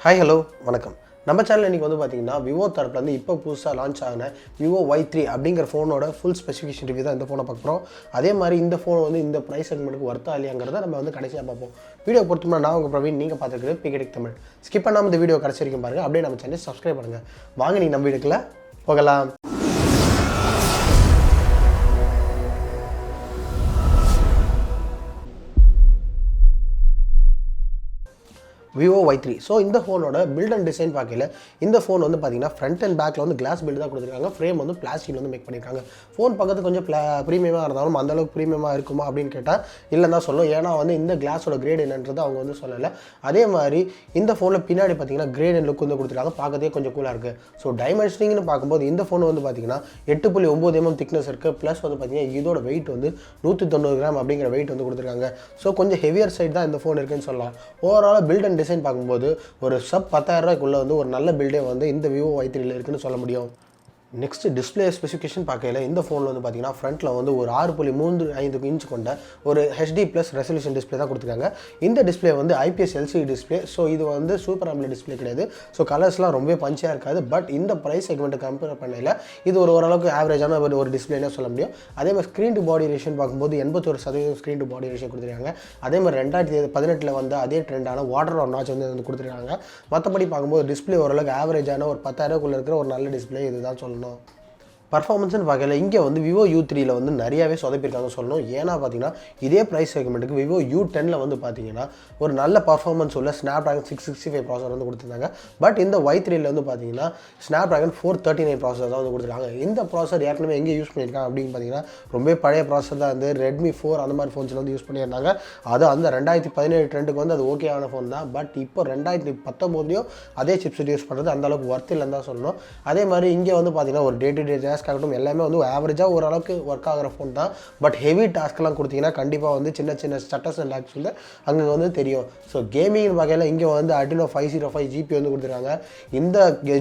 Hi hello வணக்கம். நம்ம channel இன்றைக்கி வந்து பார்த்திங்கன்னா விவோ தரப்புலேருந்து இப்போ புதுசாக லான்ச் ஆகின விவோ Y3 அப்படிங்கிற ஃபோனோட ஃபுல் ஸ்பெசிஃபிகேஷன் ரிவ்யூ தான் இந்த ஃபோனை பார்க்க போகிறோம். அதே மாதிரி இந்த ஃபோன் வந்து இந்த ப்ரைஸ் செக்மெண்ட்டுக்கு ஒர்த்தா இல்லையாங்கிறத நம்ம வந்து கடைசியாக பார்ப்போம். வீடியோ பொறுத்தோம்னா நான் உங்கள் பிரவீன், நீங்கள் பார்த்துருக்குறது பிகெடிக் தமிழ். ஸ்கிப் பண்ணாமல் இந்த வீடியோ கடைசி வரைக்கும் பாருங்கள். அப்படியே நம்ம சேனல் சப்ஸ்கிரைப் பண்ணுங்கள். வாங்க நீங்கள் நம்ம வீடியோக்குள்ள போகலாம். Vivo Y3. ஸோ இந்த ஃபோனோட பில்ட் அண்ட் டிசைன் பார்க்கல இந்த ஃபோன் வந்து பார்த்தீங்கன்னா ஃப்ரண்ட் அண்ட் பேக்கில் வந்து கிளாஸ் பில்டு தான் கொடுத்துருக்காங்க. ஃப்ரேம் வந்து பிளாஸ்டிக் வந்து மேக் பண்ணியிருக்காங்க. ஃபோன் பக்கத்து கொஞ்சம் ப்ரீமியமாக இருந்தாலும் அந்தளவுக்கு ப்ரீமியமாக இருக்குமா அப்படின்னு கேட்டால் இல்லைன்னு தான் சொல்லும். ஏன்னா வந்து இந்த கிளாஸோட கிரேட் என்னன்றது அவங்க வந்து சொல்லலை. அதே மாதிரி இந்த ஃபோனில் பின்னாடி பார்த்தீங்கன்னா கிரேட் அண்ட் லுக் வந்து கொடுத்துருக்காங்க. பார்க்கறதே கொஞ்சம் கூலாக இருக்குது. ஸோ டைமென்ஷனிங்னு பார்க்கும்போது இந்த ஃபோன் வந்து பார்த்தீங்கன்னா 8.9 mm திக்னஸ் இருக்குது. ப்ளஸ் வந்து பார்த்தீங்கன்னா இதோட வெயிட் வந்து 190 கிராம் அப்படிங்கிற வெயிட் வந்து கொடுத்துருக்காங்க. ஸோ கொஞ்சம் ஹெவியர் சைட் தான் இந்த ஃபோன் இருக்குன்னு சொல்லலாம். ஓவரால் பில்ட் அண்ட் டிசைன் பார்க்கும்போது ஒரு சப் 10,000 ரூபாய்க்குள்ள வந்து ஒரு நல்ல பில்டே வந்து இந்த விவோ Y3 இருக்குன்னு சொல்ல முடியும். நெக்ஸ்ட் டிஸ்பிளே ஸ்பெசிஃபிகேஷன் பார்க்கல இந்த ஃபோனில் வந்து பார்த்தீங்கன்னா ஃப்ரண்ட்டில் வந்து ஒரு 6.35 இன்ச் கொண்ட ஒரு HD+ ரெசல்யூஷன் டிஸ்பிளே தான் கொடுத்துருக்காங்க. இந்த டிஸ்பிளே வந்து IPS LCD டிஸ்பிளே. ஸோ இது வந்து சூப்பர் AMOLED டிஸ்பிளே கிடையாது. ஸோ கலர்ஸ்லாம் ரொம்ப பஞ்சாக இருக்காது. பட் இந்த ப்ரைஸ் செக்மெண்ட்டை கம்பேர் பண்ணல இது ஓரளவுக்கு ஆவரேஜான ஒரு டிஸ்பிளேனே சொல்ல முடியும். அதே மாதிரி ஸ்க்ரீன் டு பாடி ரேஷன் பார்க்கும்போது 81% ஸ்க்ரீன் டு பாடி ரேஷன் கொடுத்துருக்காங்க. அதே மாதிரி 2018 வந்து அதே ட்ரெண்டான வாட்டர் நாட்ச் வந்து கொடுத்துருக்காங்க. மற்றபடி பார்க்கும்போது டிஸ்பிளே ஓரளவுக்கு ஆவரேஜான ஒரு 10,000 இருக்கிற ஒரு நல்ல டிஸ்பிளே இதுதான் சொல்லணும். பர்ஃபார்மன்ஸ்னு பார்க்கல இங்கே வந்து விவோ U3 வந்து நிறையாவே சொதப்பிருக்காங்க சொல்லணும். ஏன்னா பார்த்தீங்கன்னா இதே ப்ரைஸ் செக்மெண்ட்டுக்கு விவோ U10 வந்து பார்த்தீங்கன்னா ஒரு நல்ல பர்ஃபார்மன்ஸ் உள்ள Snapdragon 665 ப்ராசர் வந்து கொடுத்துருந்தாங்க. பட் இந்த Y3 வந்து பார்த்தீங்கன்னா Snapdragon 439 ப்ராசர் தான் வந்து கொடுத்துருக்காங்க. இந்த ப்ராசர் ஏற்கனவே எங்கே யூஸ் பண்ணியிருக்காங்க அப்படின்னு பார்த்தீங்கன்னா ரொம்ப பழைய ப்ராசர் தான் வந்து Redmi 4 அந்த மாதிரி ஃபோன்ஸில் வந்து யூஸ் பண்ணியிருந்தாங்க. அது அந்த 2017 ட்ரெண்டுக்கு வந்து அது ஓகேவான ஃபோன் தான். பட் இப்போ 2019 அதே சிப்செட் யூஸ் பண்ணுறது அந்தளவுக்கு ஒர்த் இல்லைன்னு தான் சொல்லணும். அதே மாதிரி இங்கே வந்து பார்த்தீங்கன்னா ஒரு டே டு டே ஆகட்டும் எல்லாமே வந்து ஆவரேஜாக ஓரளவுக்கு ஒர்க் ஆகிற ஃபோன் தான். பட் ஹெவி டாஸ்க்லாம் கொடுத்தீங்கன்னா கண்டிப்பாக வந்து சின்ன சின்ன ஸ்டட்டஸ் அண்ட் லாக்ஸ் வந்து அங்கே வந்து தெரியும். ஸோ கேமிங் வகையில் இங்கே வந்து Adreno 505 GPU வந்து கொடுத்துருக்காங்க. இந்த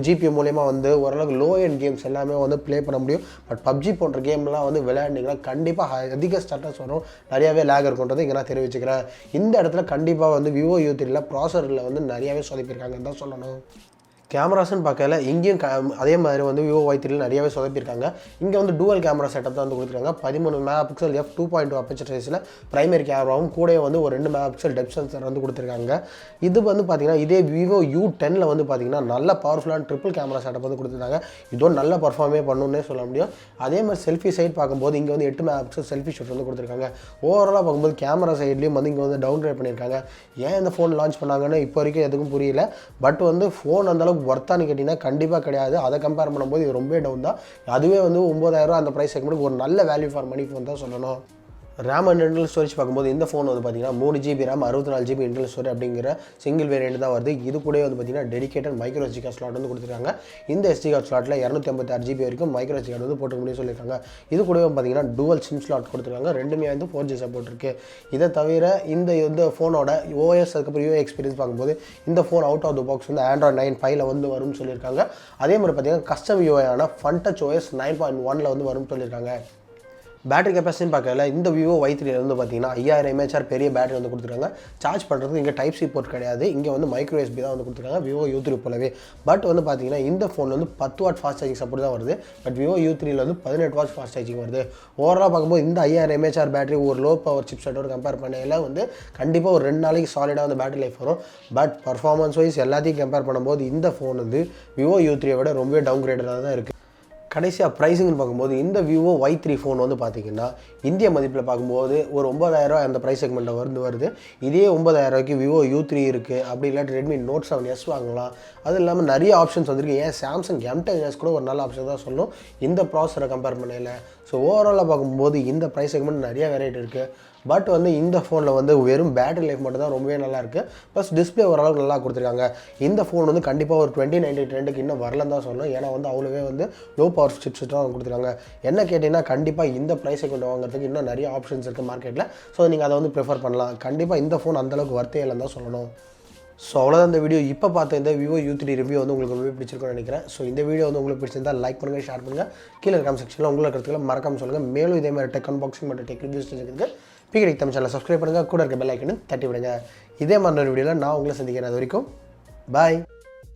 GPU மூலயமா வந்து ஓரளவுக்கு லோ எண்ட் கேம்ஸ் எல்லாமே வந்து ப்ளே பண்ண முடியும். பட் PUBG போன்ற கேம்லாம் வந்து விளையாண்டிங்கன்னா கண்டிப்பாக அதிக ஸ்டட்டஸ் வரும், நிறையாவே லேக் இருக்குன்றது இங்கே நான் தெரிவிச்சுக்கிறேன். இந்த இடத்துல கண்டிப்பாக வந்து விவோ U3 ப்ராசரில் வந்து நிறையாவே சொதப்பியிருக்காங்கன்னு தான் சொல்லணும். கேமராஸ்ன்னு பார்க்கல இங்கேயும் அதே மாதிரி வந்து விவோ Y3 நிறையாவே சொதப்பியிருக்காங்க. இங்கே வந்து டூவல் கேமரா செட்டப் தான் வந்து கொடுத்துருக்காங்க. 13 MP f2.2 அப்பேச்சர் சைஸில் பிரைமரி கேமராவும் கூட வந்து ஒரு 2 MP டெப்த் சென்சர் வந்து கொடுத்துருக்காங்க. இது வந்து பார்த்தீங்கன்னா இதே விவோ U10 வந்து பார்த்தீங்கன்னா நல்ல பவர்ஃபுல்லான ட்ரிபிள் கேமரா செட்டப் வந்து கொடுத்துருக்காங்க. இதோ நல்ல பர்ஃபார்மே பண்ணணுன்னே சொல்ல முடியும். அதே மாதிரி செல்ஃபி சைட் பார்க்கும்போது இங்கே வந்து 8 MP செல்ஃபி ஷூட் வந்து கொடுத்துருக்காங்க. ஓவராலாக பார்க்கும்போது கேமரா சைட்லேயும் வந்து இங்கே வந்து டவுன் கிரேட் பண்ணியிருக்காங்க. ஏன் இந்த ஃபோன் லான்ச் பண்ணாங்கன்னு இப்போ வரைக்கும் எதுக்கும் புரியல. பட் வந்து ஃபோன் அந்தளவுக்கு ஒர்த்தானு கேட்டிங்கன்னா கண்டிப்பாக கிடையாது. அதை கம்பேர் பண்ணும்போது இது ரொம்ப டவுன் தான். அதுவே வந்து 9,000 ரூபா அந்த ப்ரைஸ் செக்மெண்ட்டுக்கு ஒரு நல்ல வேல்யூ ஃபார் மணி ஃபோன் தான் சொல்லணும். RAM அண்ட் இன்டர்னல் ஸ்டோரேஜ் பார்க்கும்போது இந்த ஃபோன் வந்து பார்த்தீங்கன்னா 3GB RAM 64GB internal storage அப்படிங்கிற சிங்கிள் வேரியண்ட் தான் வருது. இது கூட வந்து பார்த்தீங்கன்னா dedicated micro SD card slot வந்து கொடுத்துருக்காங்க. இந்த SD கார்டு ஸ்லாட்டில் 256GB வரைக்கும் மைக்ரோ SD கார்டு வந்து போட்டுக்க முடியும் சொல்லியிருக்காங்க. இது கூட பார்த்தீங்கன்னா டூவல் சிம் ஸ்லாட் கொடுத்துருக்காங்க. ரெண்டுமே வந்து 4G சப்போர்ட் இருக்குது. இதை தவிர இந்த ஃபோனோட OS அதுக்கப்புறம் UI எக்ஸ்பீரியன்ஸ் பார்க்கும்போது இந்த phone out of the box வந்து Android 9.5 வந்து வரும்னு சொல்லியிருக்காங்க. அதே மாதிரி பார்த்தீங்கன்னா கஸ்டம் UI FunTouch OS 9.1 வந்து வரும்னு சொல்லியிருக்காங்க. பேட்டரி கெப்பாசிட்டின்னு பார்க்கல இந்த விவோ Y3 வந்து பார்த்தீங்கன்னா 5000 mAh பெரிய பேட்டரி வந்து கொடுத்துருக்காங்க. சார்ஜ் பண்ணுறதுக்கு இங்கே டைப் C போர்ட் கிடையாது. இங்கே வந்து மைக்ரோ USB தான் வந்து கொடுத்துருக்காங்க விவோ U3 போலவே. பட் வந்து பார்த்தீங்கன்னா இந்த ஃபோன் வந்து 10 வாட் ஃபாஸ்ட் சார்ஜிங் சப்போர்ட் தான் வருது. பட் விவோ U3 வந்து 18 வாட் ஃபாஸ்ட் சார்ஜிங் வருது. ஓவராலாக பார்க்கும்போது இந்த 5000 mAh பேட்டரி ஒரு லோ பவர் சிப்செட்டோட கம்பேர் பண்ணையில் வந்து கண்டிப்பாக ஒரு 2 நாளைக்கு சாலிடாக வந்து பேட்டரி லைஃப் வரும். பட் பர்ஃபார்மன்ஸ் வைஸ் எல்லாத்தையும் கம்பேர் பண்ணும்போது இந்த ஃபோன் வந்து விவோ U3 விட ரொம்ப டவுன் கிரேடடாக தான் இருக்குது. கடைசியாக ப்ரைஸிங்னு பார்க்கும்போது இந்த விவோ Y3 ஃபோன் வந்து பார்த்திங்கன்னா இந்திய மதிப்பில் பார்க்கும்போது ஒரு 9,000 ரூபா அந்த ப்ரைஸ் செக்மெண்ட்டில் வருது. இதே 9,000 ரூபாய்க்கு விவோ U3 இருக்குது. அப்படி இல்லாட்டி Redmi Note 7S வாங்கலாம். அது இல்லாமல் நிறைய ஆப்ஷன்ஸ் வந்துருக்கு. ஏன் Samsung M10s கூட ஒரு நல்ல ஆப்ஷன் தான் சொல்லணும் இந்த ப்ராசரை கம்பேர் பண்ணல. ஸோ ஓவராலாக பார்க்கும்போது இந்த ப்ரைஸ் செக்மெண்ட் நிறைய வெரைட்டி இருக்குது. பட் வந்து இந்த ஃபோனில் வந்து வெறும் பேட்டரி லைஃப் மட்டும் தான் ரொம்பவே நல்லாயிருக்கு. ப்ளஸ் டிஸ்பிளே ஓரளவுக்கு நல்லா கொடுத்துருக்காங்க. இந்த ஃபோன் வந்து கண்டிப்பாக ஒரு 2090 ட்ரெண்டுக்கு இன்னும் வரலன்னு தான் சொல்லணும். ஏன்னா வந்து அவ்வளோவே வந்து லோ பவர் சிப்செட் தான் கொடுத்துருக்காங்க. என்ன கேட்டிங்கன்னா கண்டிப்பாக இந்த ப்ரைஸ் செக்மெண்ட் வாங்குறதுக்கு இன்னும் நிறைய ஆப்ஷன்ஸ் இருக்குது மார்க்கெட்டில். ஸோ நீங்கள் அதை வந்து ப்ரிஃபர் பண்ணலாம். கண்டிப்பாக இந்த ஃபோன் அந்தளவுக்கு வர்த்தே இல்லைன்னு தான் சொல்லணும். ஸோ அவ்வளோதான் இந்த வீடியோ. இப்போ பார்த்த இந்த விவோ U3 ரிவ்யூ வந்து உங்களுக்கு ரொம்ப பிடிச்சிருக்குன்னு நினைக்கிறேன். ஸோ இந்த வீடியோ வந்து உங்களுக்கு பிடிச்சிருந்தால் லைக் பண்ணுங்கள், ஷேர் பண்ணுங்கள். கீழே கமெண்ட் செக்ஷனில் உங்களுக்கு கருத்துக்களை மறக்காமல் சொல்லுங்கள். மேலும் இதே மாதிரி டெக் அன்பாக்சிங் மற்றும் டெக் ரிவ்யூஸ் தெரிஞ்சுக்கிறதுக்கு பிகெடிக் தமிழ் சேனலை சப்ஸ்கிரைப் பண்ணுங்கள். கூட இருக்க பெல் ஐக்கனை தட்டி விடுங்க. இதே மாதிரி ஒரு வீடியோவில் நான் உங்களை சந்திக்கிறேன். அது வரைக்கும் பாய்.